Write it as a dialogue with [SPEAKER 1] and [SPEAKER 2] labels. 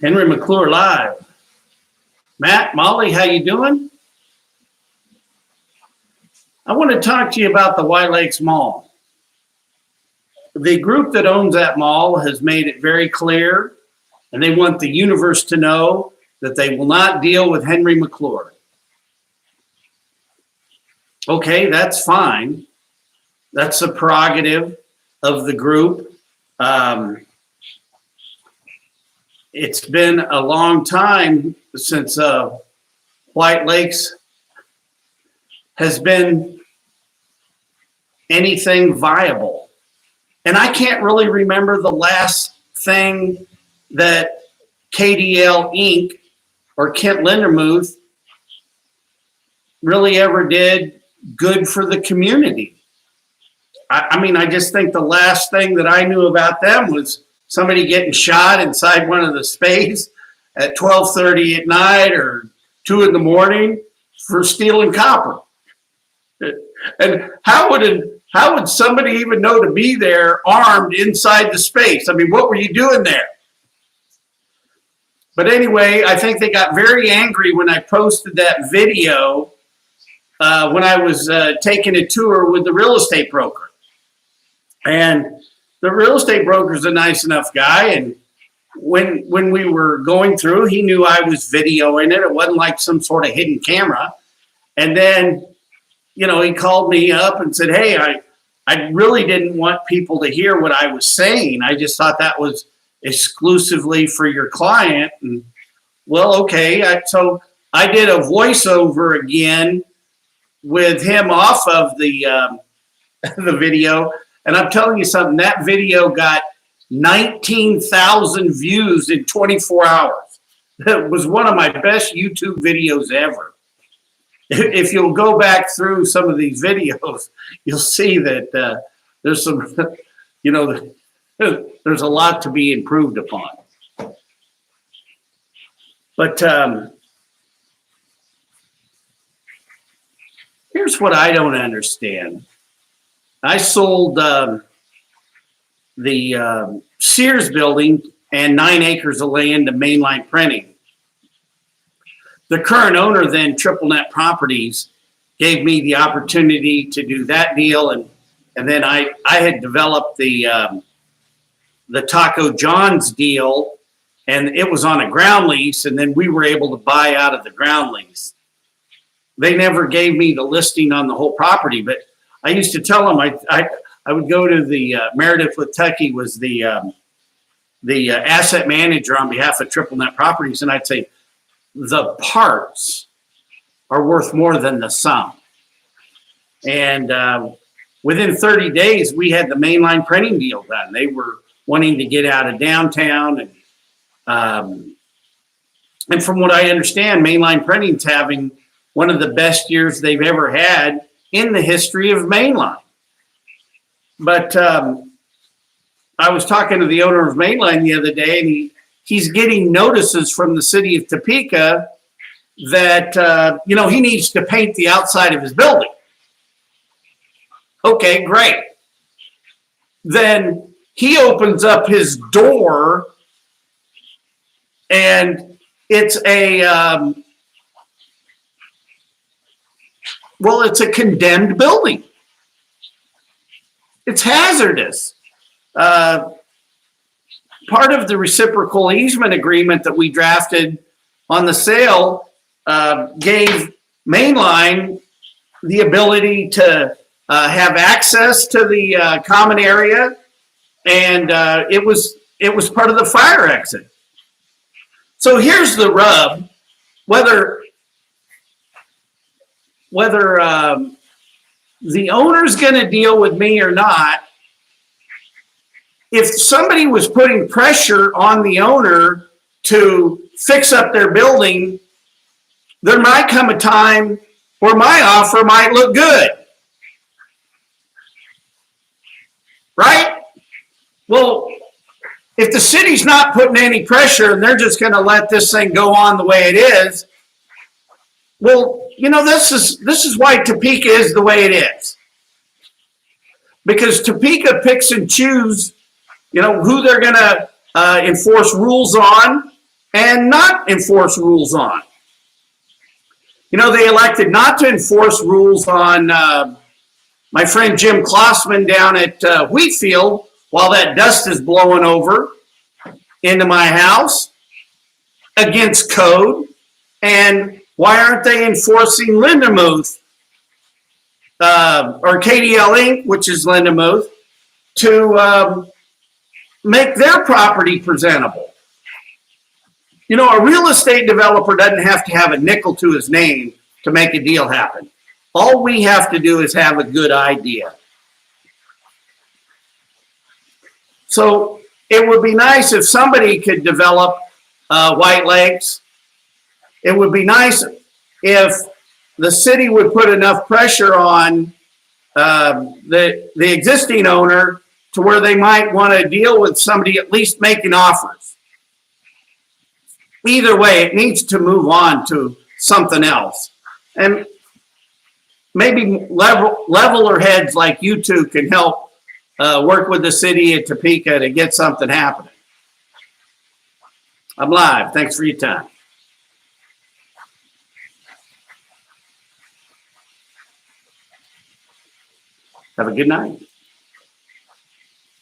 [SPEAKER 1] Henry McClure live. Matt, Molly, how you doing? I want to talk to you about the White Lakes Mall. The group that owns that mall has made it very clear, and they want the universe to know that they will not deal with Henry McClure. Okay, that's fine. That's the prerogative of the group. It's been a long time since White Lakes has been anything viable. And I can't really remember the last thing that KDL Inc. or Kent Lindermuth really ever did good for the community. I mean, I just think the last thing that I knew about them was somebody getting shot inside one of the space at 12:30 at night or 2 in the morning for stealing copper. And how would somebody even know to be there armed inside the space? I mean, what were you doing there? But anyway, I think they got very angry when I posted that video when I was taking a tour with the real estate broker. And the real estate broker is a nice enough guy. And when we were going through, he knew I was videoing it. It wasn't like some sort of hidden camera. And then, you know, he called me up and said, hey, I really didn't want people to hear what I was saying. I just thought that was exclusively for your client. And well, okay. So I did a voiceover again with him off of the video. And I'm telling you something, that video got 19,000 views in 24 hours. It was one of my best YouTube videos ever. If you'll go back through some of these videos, you'll see that there's some, you know, there's a lot to be improved upon. But here's what I don't understand. I sold the Sears building and 9 acres of land to Mainline Printing. The current owner then, Triple Net Properties, gave me the opportunity to do that deal, and then I had developed the Taco John's deal, and it was on a ground lease, and then we were able to buy out of the ground lease. They never gave me the listing on the whole property, but I used to tell them I would go to the Meredith Latucky was the asset manager on behalf of Triple Net Properties, and I'd say the parts are worth more than the sum. And within 30 days, we had the Mainline Printing deal done. They were wanting to get out of downtown, and from what I understand, Mainline Printing's having one of the best years they've ever had in the history of Mainline. But I was talking to the owner of Mainline the other day, and he's getting notices from the city of Topeka that, you know, he needs to paint the outside of his building. Okay, great. Then he opens up his door, and it's it's a condemned building. It's hazardous. Part of the reciprocal easement agreement that we drafted on the sale gave Mainline the ability to have access to the common area, and it was part of the fire exit. So here's the rub: whether the owner's going to deal with me or not, if somebody was putting pressure on the owner to fix up their building, there might come a time where my offer might look good. Right? Well, if the city's not putting any pressure and they're just going to let this thing go on the way it is, well, you know, this is why Topeka is the way it is. Because Topeka picks and chooses, you know, who they're going to enforce rules on, and not enforce rules on. You know, they elected not to enforce rules on my friend Jim Klossman down at Wheatfield while that dust is blowing over into my house against code. And why aren't they enforcing Lindemuth or KDL Inc., which is Lindemuth, to make their property presentable? You know, a real estate developer doesn't have to have a nickel to his name to make a deal happen. All we have to do is have a good idea. So it would be nice if somebody could develop White Lakes. It would be nice if the city would put enough pressure on the existing owner to where they might want to deal with somebody at least making offers. Either way, it needs to move on to something else. And maybe leveler heads like you two can help work with the city of Topeka to get something happening. I'm live. Thanks for your time. Have a good night.